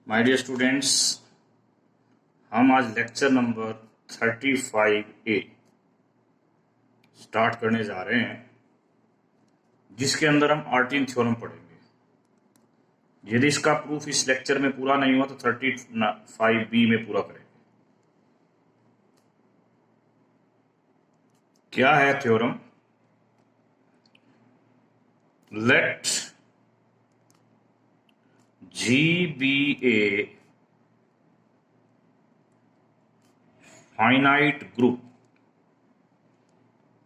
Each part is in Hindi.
माय डियर स्टूडेंट्स, हम आज लेक्चर नंबर 35A स्टार्ट करने जा रहे हैं, जिसके अंदर हम आर्टिन थ्योरम पढ़ेंगे। यदि इसका प्रूफ इस लेक्चर में पूरा नहीं हुआ तो 35B में पूरा करेंगे। क्या है theorem? Let G be a finite group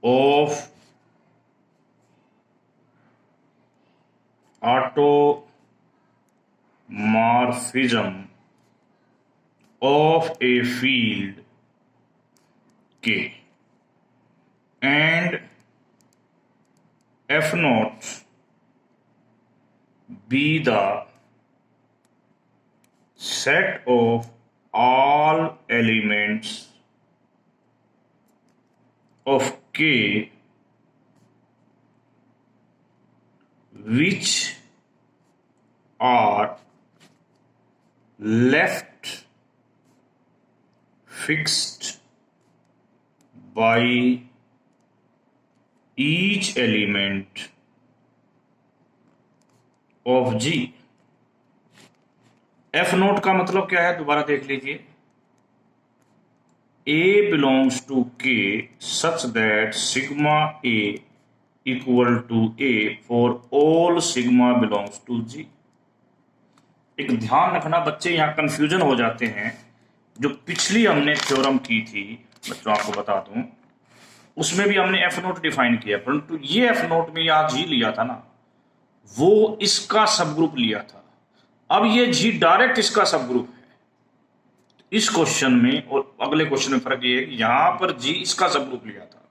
of automorphism of a field K and F naught be the set of all elements of K which are left fixed by each element of G। F note का मतलब क्या है, दोबारा देख लीजिए। A belongs to K such that sigma A equal to A for all sigma belongs to G। एक ध्यान रखना बच्चे, यहाँ कंफ्यूजन हो जाते हैं। जो पिछली हमने थ्योरम की थी, बच्चों आपको बता दूं, उसमें भी हमने एफ नोट डिफाइन किया, परंतु ये एफ नोट में यहाँ जी लिया था ना, वो इसका सब ग्रुप लिया था। अब ये जी डायरेक्ट इसका सब ग्रुप है। इस क्वेश्चन में और अगले क्वेश्चन में फर्क ये है कि यहां पर जी इसका सब ग्रुप लिया था,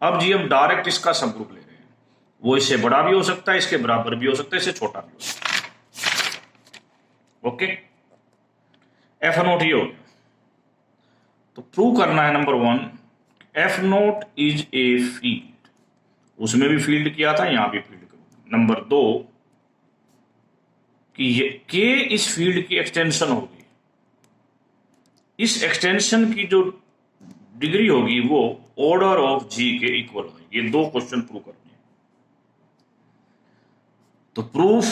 अब जी हम डायरेक्ट इसका सब ग्रुप ले रहे हैं। वो इससे बड़ा भी हो सकता है, इसके बराबर भी हो सकता है, इससे छोटा भी हो सकता है। ओके, एफ नोट ये हो गया। तो प्रूव करना है number 1, F naught is a field. उसमें भी फील्ड किया था, यहां भी फील्ड करूंगा। नंबर 2 कि ये के इस फील्ड की एक्सटेंशन होगी। इस एक्सटेंशन की जो डिग्री होगी वो ऑर्डर ऑफ जी के इक्वल होगी। ये 2 क्वेश्चन प्रूव करने हैं। तो proof,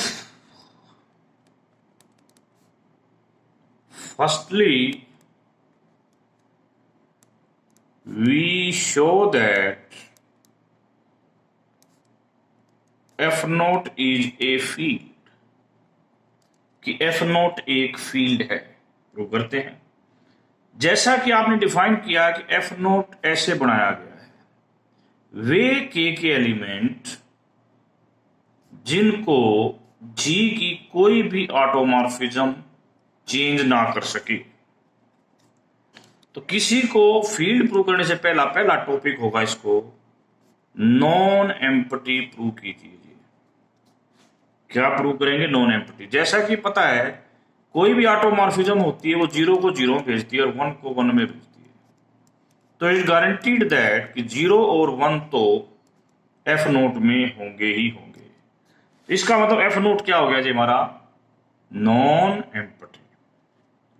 firstly we show that F naught is a field, कि एफ नोट एक फील्ड है। प्रूव करते हैं। जैसा कि आपने डिफाइन किया कि एफ नोट ऐसे बनाया गया है, वे के एलिमेंट जिनको जी की कोई भी ऑटोमॉर्फिज्म चेंज ना कर सके। तो किसी को फील्ड प्रूव करने से पहला टॉपिक होगा, इसको नॉन एम्प्टी प्रूव कीजिए। क्या प्रूव करेंगे? Non empty. जैसा कि पता है कोई भी ऑटोमॉर्फिज्म होती है वो 0 को 0 में भेजती है और 1 को 1 में भेजती है। तो इट गारंटीड दैट कि 0 और 1 तो एफ नोट में होंगे ही होंगे। इसका मतलब एफ नोट क्या हो गया जी हमारा? Non empty.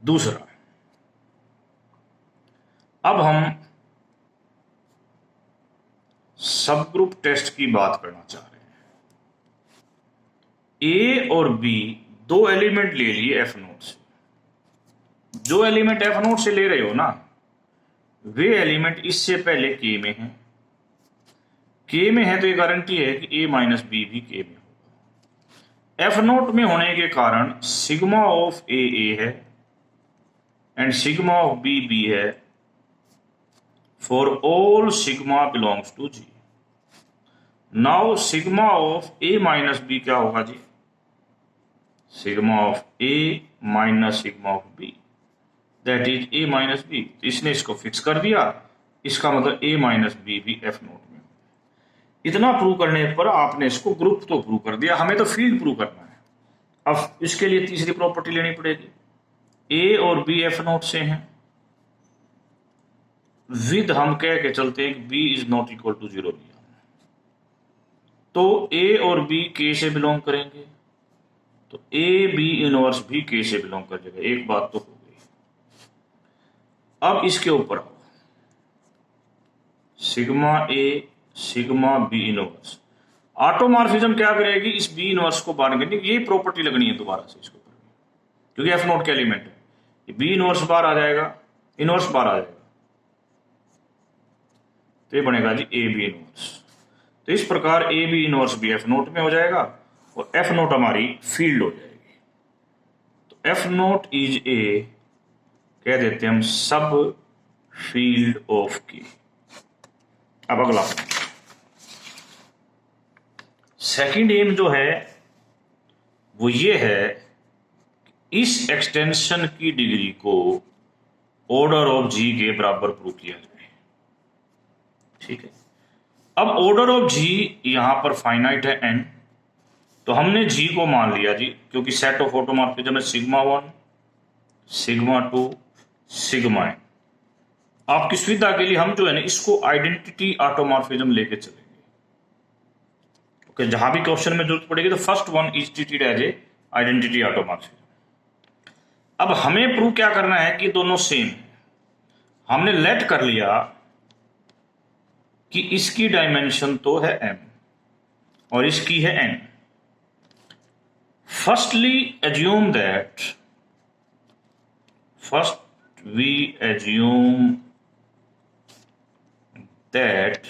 दूसरा, अब हम सब ग्रुप टेस्ट की बात करना चाह रहे हैं। ए और बी 2 एलिमेंट ले लिए एफ नोट से। जो एलिमेंट एफ नोट से ले रहे हो ना, वे एलिमेंट इससे पहले के में है। के में है तो ये गारंटी है कि ए माइनस बी भी के में होगा। एफ नोट में होने के कारण सिग्मा ऑफ ए है and sigma of B B है for all sigma belongs to G. Now sigma of A minus B क्या होगा जी? Sigma of A minus sigma of B, that is A minus B. इसने इसको फिक्स कर दिया, इसका मतलब ए माइनस बी भी एफ नोट में। इतना प्रूव करने पर आपने इसको ग्रुप तो प्रूव कर दिया, हमें तो फील्ड प्रूव करना है। अब इसके लिए तीसरी प्रॉपर्टी लेनी पड़ेगी। ए और बी एफ नोट से हैं, विद हम कह के चलते हैं कि B is not equal to 0 लिया, तो ए और बी के से बिलोंग करेंगे। तो ए बी इनवर्स भी के से बिलोंग कर जाएगा। एक बात तो हो गई। अब इसके ऊपर आओ, सिग्मा ए सिग्मा बी इनवर्स। ऑटोमॉर्फिज्म क्या करेगी, इस बी इनवर्स को बाहर करनी, ये प्रॉपर्टी लगनी है दोबारा से इसके ऊपर, क्योंकि एफ नोट के एलिमेंट है। बी इनवर्स बाहर आ जाएगा, इनवर्स बाहर आ जाएगा, तो ये बनेगा जी ए बी इनवर्स। तो इस प्रकार ए बी इनवर्स भी एफ नोट में हो जाएगा और एफ नोट हमारी फील्ड हो जाएगी। तो एफ नोट इज ए, कह देते हैं हम, सब फील्ड ऑफ के। अब अगला सेकंड एम जो है वो ये है, इस एक्सटेंशन की डिग्री को ऑर्डर ऑफ जी के बराबर प्रूव किया जाए। ठीक है, अब ऑर्डर ऑफ जी यहां पर फाइनाइट है n, तो हमने जी को मान लिया जी, क्योंकि सेट ऑफ ऑटोमॉर्फिज्म है सिग्मा 1 सिग्मा 2 सिग्मा n। आपकी सुविधा के लिए हम जो है ना इसको आइडेंटिटी ऑटोमॉर्फिज्म लेके चलेंगे। ओके, जहां भी क्वेश्चन में जरूरत पड़ेगी तो first one is treated as a identity automorphism. अब हमें प्रूव क्या करना है कि दोनों सेम है। हमने लेट कर लिया कि इसकी डायमेंशन तो है m और इसकी है n। Firstly assume that, first we assume that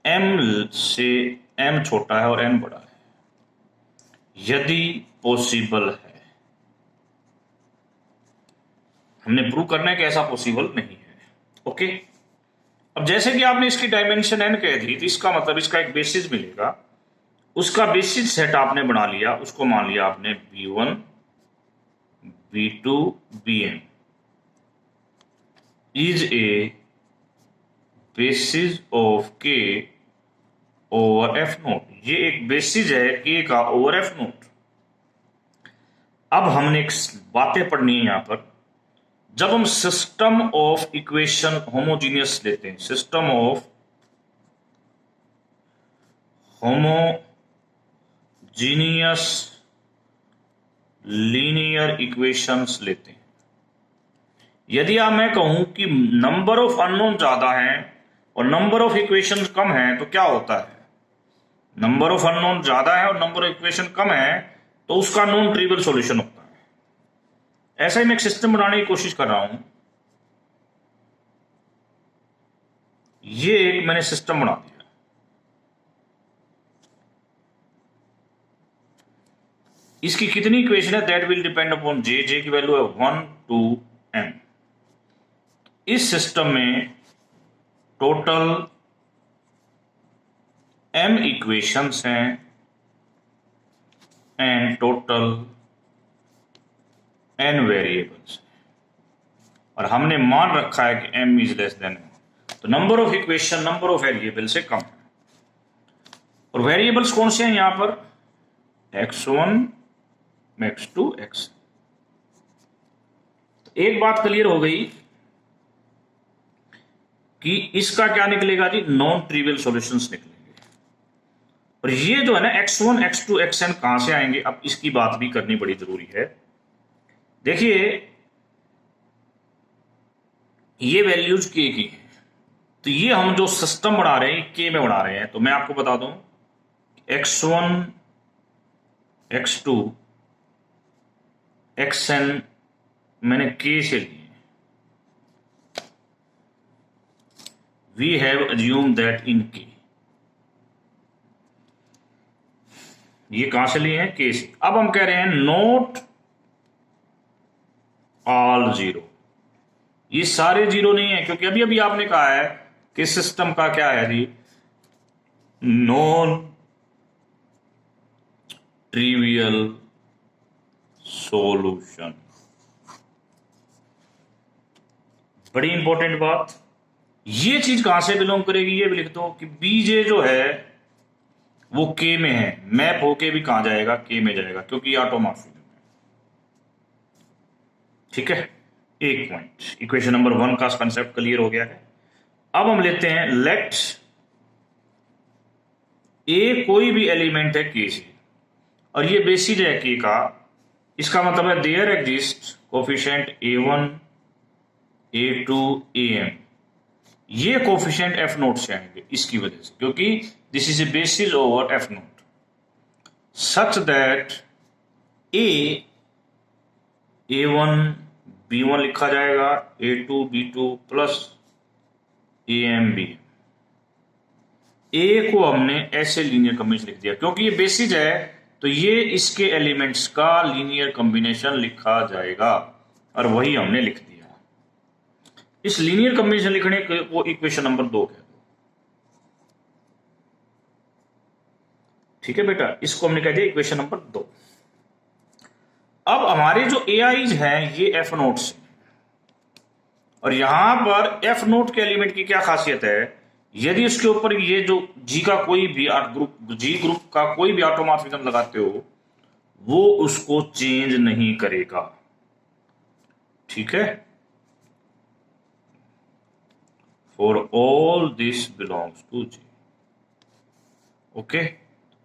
m से m छोटा है और n बड़ा है, यदि पॉसिबल है। हमने प्रूव करना है कि ऐसा पॉसिबल नहीं है। ओके, अब जैसे कि आपने इसकी डायमेंशन n कह दी, तो इसका मतलब इसका एक बेसिस मिलेगा, उसका बेसिस सेट आपने बना लिया, उसको मान लिया आपने b1 b2 bn is a basis of k over f note. ये एक बेसिस है k का ओवर f नोट। अब हमने एक बातें पढ़नी है यहां पर, जब हम सिस्टम ऑफ इक्वेशन होमोजीनियस लेते हैं, system of homogeneous linear equations लेते हैं, यदि आप मैं कहूं कि नंबर ऑफ अननोन ज्यादा है और नंबर ऑफ इक्वेशंस कम है, तो क्या होता है, नंबर ऑफ अननोन ज्यादा है और नंबर ऑफ इक्वेशन कम है, तो उसका नॉन ट्रिवियल सॉल्यूशन होता है। ऐसा ही मैं एक सिस्टम बनाने की कोशिश कर रहा हूं। ये एक मैंने सिस्टम बना दिया, इसकी कितनी इक्वेशन है, दैट विल डिपेंड अपॉन जे। जे की वैल्यू है 1 2 m। इस सिस्टम में टोटल m इक्वेशंस हैं एंड टोटल n वेरिएबल्स, और हमने मान रखा है कि m is less than m। तो number of equation number of variable से कम है। और वेरिएबल्स कौन से हैं यहां पर, x1 x2 x। तो एक बात क्लियर हो गई कि इसका क्या निकलेगा जी, नॉन ट्रिवियल सॉल्यूशंस निकलेंगे। और ये जो है ना x1 x2 xn कहां से आएंगे, अब इसकी बात भी करनी बड़ी जरूरी है। देखिए ये वैल्यूज के की है, तो ये हम जो सिस्टम बना रहे हैं के में बना रहे हैं। तो मैं आपको बता दूं x1 x2 xn मैंने के से लिए, we have assume that in K, ये कहां से लिए हैं, के से। अब हम कह रहे हैं नोट ऑल जीरो, ये सारे जीरो नहीं है, क्योंकि अभी अभी आपने कहा है कि सिस्टम का क्या है जी, नॉन ट्रिवियल सॉल्यूशन। बड़ी इंपॉर्टेंट बात, ये चीज कहां से बिलोंग करेगी, ये भी लिख दो कि बीजे जो है वो के में है, मैप होके भी कहां जाएगा, के में जाएगा, क्योंकि ऑटोमॉर्फिज्म है। ठीक है, एक पॉइंट, इक्वेशन नंबर 1 का कंसेप्ट क्लियर हो गया है। अब हम लेते हैं लेट ए कोई भी एलिमेंट है के से, और ये बेसिस है के का, इसका मतलब है there exist coefficient A1 A2 AM, ये कोफिशिएंट F नोट से आएंगे इसकी वजह से, क्योंकि this is a basis over F naught such that A1 B1 लिखा जाएगा, A2 B2 plus AM B। ए को हमने ऐसे लीनियर कॉम्बिनेशन लिख दिया, क्योंकि ये बेसिस है तो ये इसके एलिमेंट्स का लीनियर कॉम्बिनेशन लिखा जाएगा, और वही हमने लिख दिया। इस लीनियर कॉम्बिनेशन लिखने को इक्वेशन नंबर 2 कह दो। ठीक है बेटा, इसको हमने कह दिया इक्वेशन नंबर 2। अब हमारे जो AIs हैं ये F नोट से, और यहां पर F नोट के एलिमेंट की क्या खासियत है, यदि उसके ऊपर ये जो G का कोई भी G ग्रुप का कोई भी ऑटोमॉर्फिज्म लगाते हो वो उसको चेंज नहीं करेगा। ठीक है, for all this belongs to G। Okay,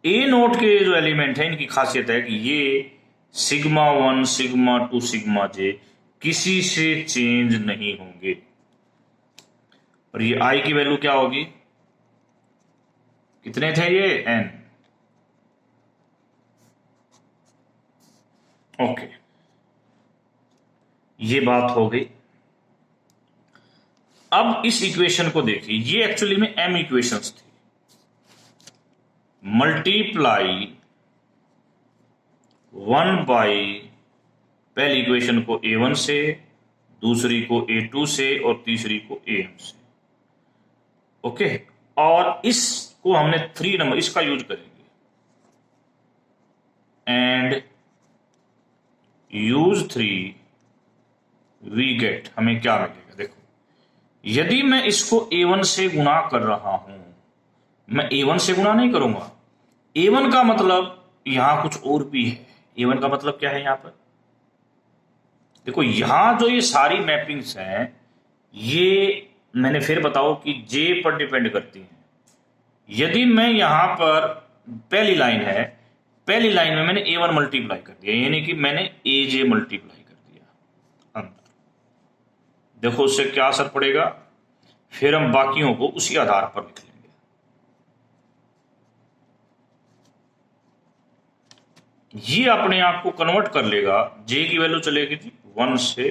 A naught के जो एलिमेंट है इनकी खासियत है कि ये सिग्मा 1 सिग्मा 2 सिग्मा J किसी से चेंज नहीं होंगे, और ये I की वैल्यू क्या होगी, कितने थे ये N। ओके, ये बात हो गई। अब इस इक्वेशन को देखिए, ये एक्चुअली में M इक्वेशंस थी, मल्टीप्लाई 1 बाई पहली इक्वेशन को A1 से, दूसरी को A2 से, और तीसरी को AM से। ओके, और इसको हमने 3 नंबर इसका यूज करेंगे, एंड यूज 3 वी गेट, हमें क्या मिलेगा। देखो, यदि मैं इसको A1 से गुणा कर रहा हूं, मैं A1 से गुणा नहीं करूंगा, A1 का मतलब यहां कुछ और भी है। A1 का मतलब क्या है यहां पर, देखो यहां जो ये सारी मैपिंग्स हैं ये मैंने फिर बताओ कि J पर डिपेंड करती हैं। यदि मैं यहां पर पहली लाइन है, पहली लाइन में मैंने A1 मल्टीप्लाई कर दिया, यानी कि मैंने AJ मल्टीप्लाई कर दिया अंदर, देखो उससे क्या असर पड़ेगा, फिर हम बाकियों को उसी आधार पर लिख लेंगे। ये अपने आप को कन्वर्ट कर लेगा, J की वैल्यू चलेगी थी 1 से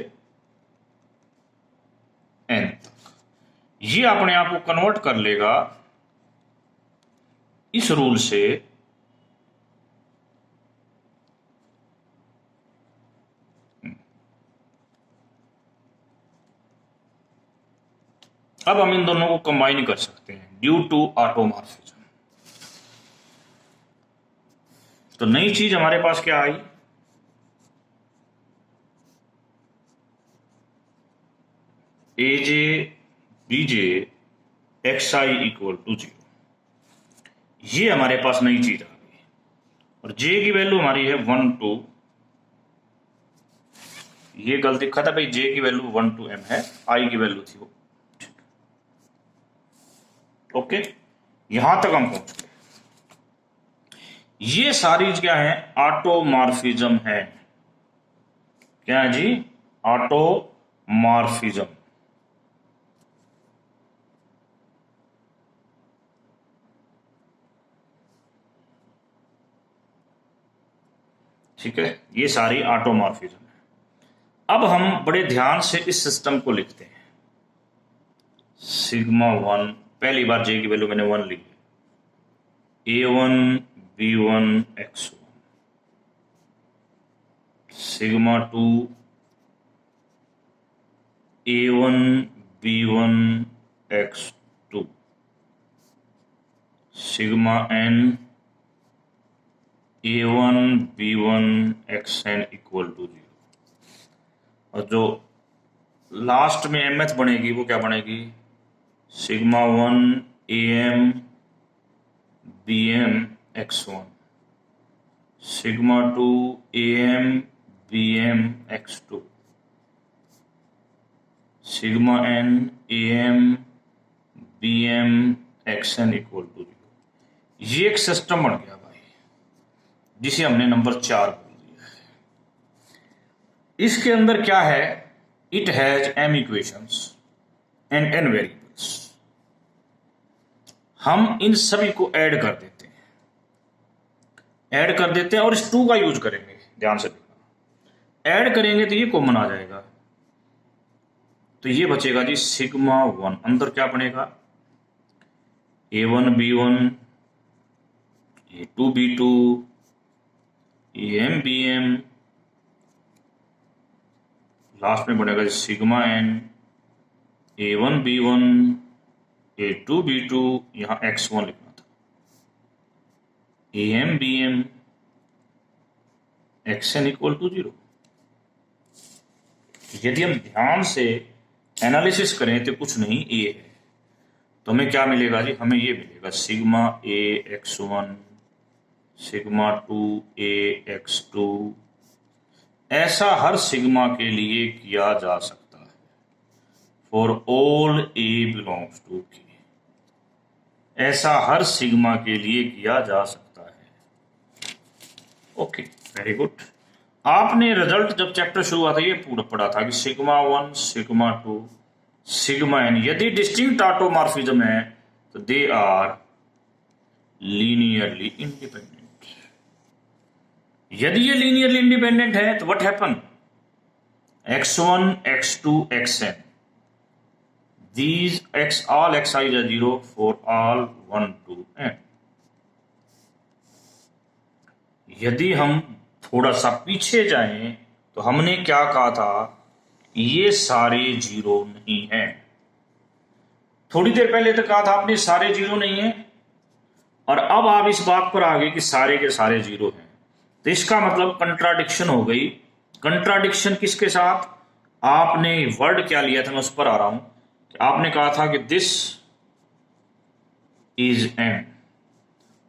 N तक, ये अपने आप को कन्वर्ट कर लेगा इस रूल से अब हम इन दोनों को कंबाइन कर सकते हैं ड्यू टू ऑटोमॉर्फिज्म। तो नई चीज हमारे पास क्या आई, AJ BJ XI equal to 0, ये हमारे पास नई चीज आ गई, और J की वैल्यू हमारी है 1 to, ये गलती लिखा था भाई, J की वैल्यू 1 to M है, I की वैल्यू थी वो। ओके, यहां तक हम पहुंच गए। ये सारी क्या है, ऑटोमॉर्फिज्म है। क्या है जी, ऑटोमॉर्फिज्म। ठीक है, ये सारी ऑटोमॉर्फिज्म है। अब हम बड़े ध्यान से इस सिस्टम को लिखते हैं, सिग्मा 1, पहली बार J की वैल्यू मैंने 1 ली, A1 B1 X1, sigma 2 A1 B1 X2, sigma N A1 B1 XN equal to 0, और जो लास्ट में mth बनेगी वो क्या बनेगी, sigma 1 AM BM X1, sigma 2 AM BM X2, sigma N AM BM XN equal to 0। ये एक सिस्टम बन गया भाई, जिसे हमने नंबर 4 बोल दिया है। इसके अंदर क्या है, it has m equations and n variables. हम इन सभी को ऐड कर देते हैं और इस 2 का यूज करेंगे। ध्यान से देखना, ऐड करेंगे तो ये कॉमन आ जाएगा, तो ये बचेगा जी सिग्मा 1। अंदर क्या बनेगा, A1 B1 A2 B2 AM BM, last में बनेगा जी sigma n A1 B1 A2 B2, यहां x1 लिखना था, AM BM xn equal to 0। यदि हम ध्यान से एनालिसिस करें तो कुछ नहीं ए है, तो हमें क्या मिलेगा जी, हमें ये मिलेगा sigma A x1 sigma 2 A x2। ऐसा हर सिग्मा के लिए किया जा सकता है, for all A belongs to K। ऐसा हर सिग्मा के लिए किया जा सकता है। Okay, very good. आपने रिजल्ट जब चैप्टर शुरू हुआ था ये पूरा पढ़ा था कि सिग्मा 1 सिग्मा 2 सिग्मा n यदि डिस्टिंक्ट ऑटोमॉर्फिज्म है तो दे आर लीनियरली इंडिपेंडेंट। यदि ये लीनियरली इंडिपेंडेंट है तो what happen, x1 x2 xn these all xi are 0 for all 1 to n। यदि हम थोड़ा सा पीछे जाएं तो हमने क्या कहा था, ये सारे 0 नहीं है। थोड़ी देर पहले तो कहा था आपने सारे 0 नहीं है, और अब आप इस बात पर आ गए कि सारे के सारे 0 हैं, तो इसका मतलब कंट्राडिक्शन हो गई। कंट्राडिक्शन किसके साथ, आपने वर्ड क्या लिया था, मैं उस पर आ रहा हूं कि आपने कहा था कि दिस इज n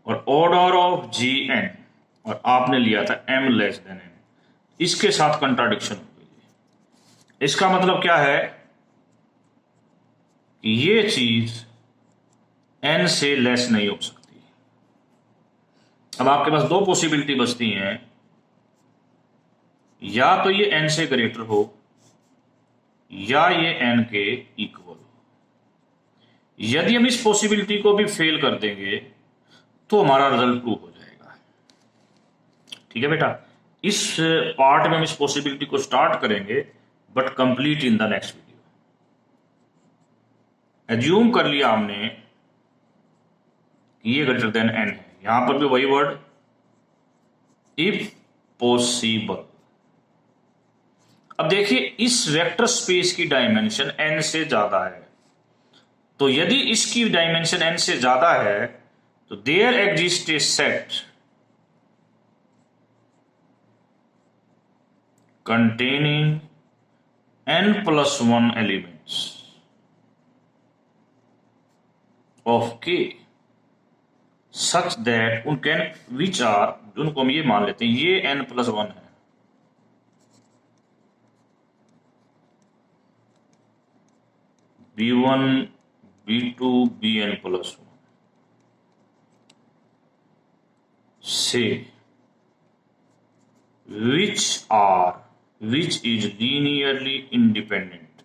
और ऑर्डर ऑफ gn, और आपने लिया था m लेस देन n। इसके साथ कंट्राडिक्शन हो गई। इसका मतलब क्या है कि ये चीज n से लेस नहीं हो सकती। अब आपके पास 2 पॉसिबिलिटी बचती हैं, या तो ये n से ग्रेटर हो या ये n के इक्वल हो। यदि हम इस पॉसिबिलिटी को भी फेल कर देंगे तो हमारा रिजल्ट ट्रू हो जाएगा। ठीक है बेटा, इस पार्ट में हम इस पॉसिबिलिटी को स्टार्ट करेंगे but complete in the next video. Assume कर लिया हमने कि ये ग्रेटर देन n है, यहां पर भी वही वर्ड इफ पॉसिबल। अब देखिए इस वेक्टर स्पेस की डायमेंशन n से ज्यादा है, तो यदि इसकी डायमेंशन n से ज्यादा है तो there exist a set containing n+1 elements of K such that उनके which are, उनको हम ये मान लेते हैं ये n+1 है, B1 B2 Bn+1 से which is linearly independent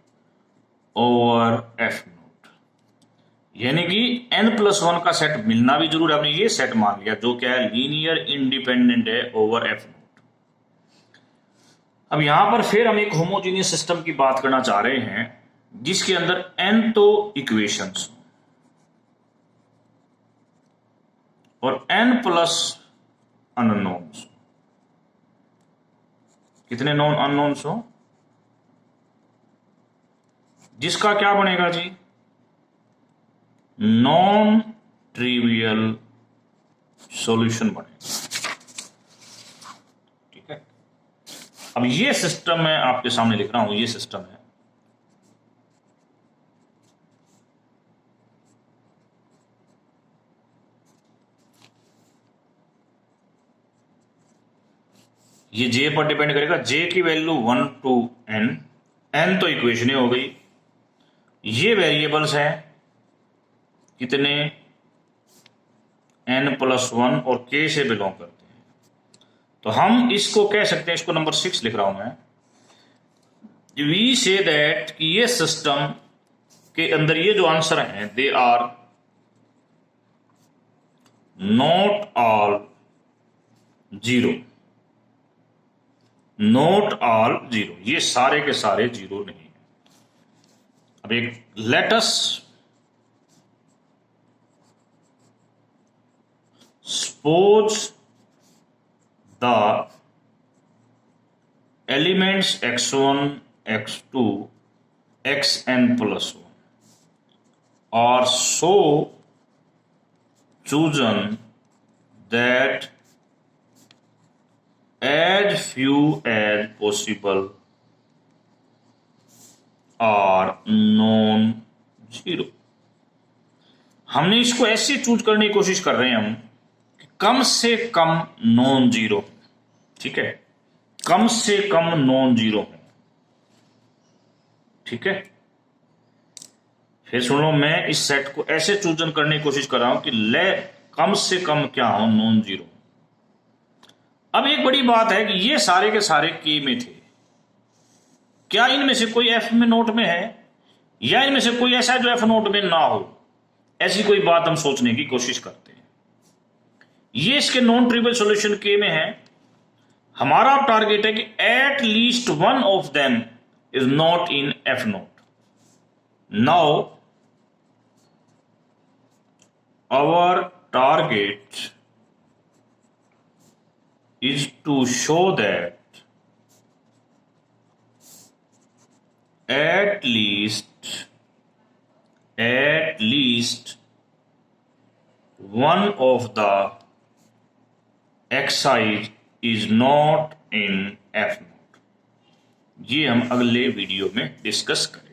over f note. यानी कि n+1 का सेट मिलना भी जरूर है, आपने ये सेट मान लिया जो क्या है, लीनियर इंडिपेंडेंट है ओवर f नोट। अब यहां पर फिर हम एक होमोजीनियस सिस्टम की बात करना चाह रहे हैं जिसके अंदर n तो इक्वेशंस और n प्लस अननोन्स। कितने नॉन अननोन्स हो, जिसका क्या बनेगा जी, नॉन ट्रिवियल सॉल्यूशन बनेगा। ठीक है, अब ये सिस्टम मैं आपके सामने लिख रहा हूं, ये सिस्टम है। ये जे पर डिपेंड करेगा, जे की वैल्यू 1 to n, n तो इक्वेशन हो गई। ये वेरिएबल्स हैं कितने, n+1 और k से बिलोंग करते हैं। तो हम इसको कह सकते हैं, इसको नंबर 6 लिख रहा हूं मैं। वी से दैट कि ये सिस्टम के अंदर ये जो आंसर हैं they are not all zero, not all zero, ये सारे के सारे जीरो नहीं है। अब एक let's suppose the elements x1 x2 xn plus 1 are so chosen that as few as possible are non-zero। हमने इसको ऐसे चूज करने की कोशिश कर रहे हैं हम कि कम से कम नॉन जीरो, ठीक है, कम से कम नॉन जीरो हो, ठीक है। फिर सुनो, मैं इस सेट को ऐसे चूजन करने की कोशिश कर रहा हूं कि ले कम से कम क्या हो, नॉन जीरो। अब एक बड़ी बात है कि ये सारे के सारे के में थे, क्या इनमें से कोई एफ में नोट में है, या इनमें से कोई ऐसा है जो एफ नोट में ना हो, ऐसी कोई बात हम सोचने की कोशिश करते हैं। ये इसके नॉन ट्रिवियल सॉल्यूशन के में है। हमारा टारगेट है कि at least one of them is not in F naught. Now our target is to show that at least one of the exercise is not in F note. ये हम अगले वीडियो में डिस्कस करेंगे।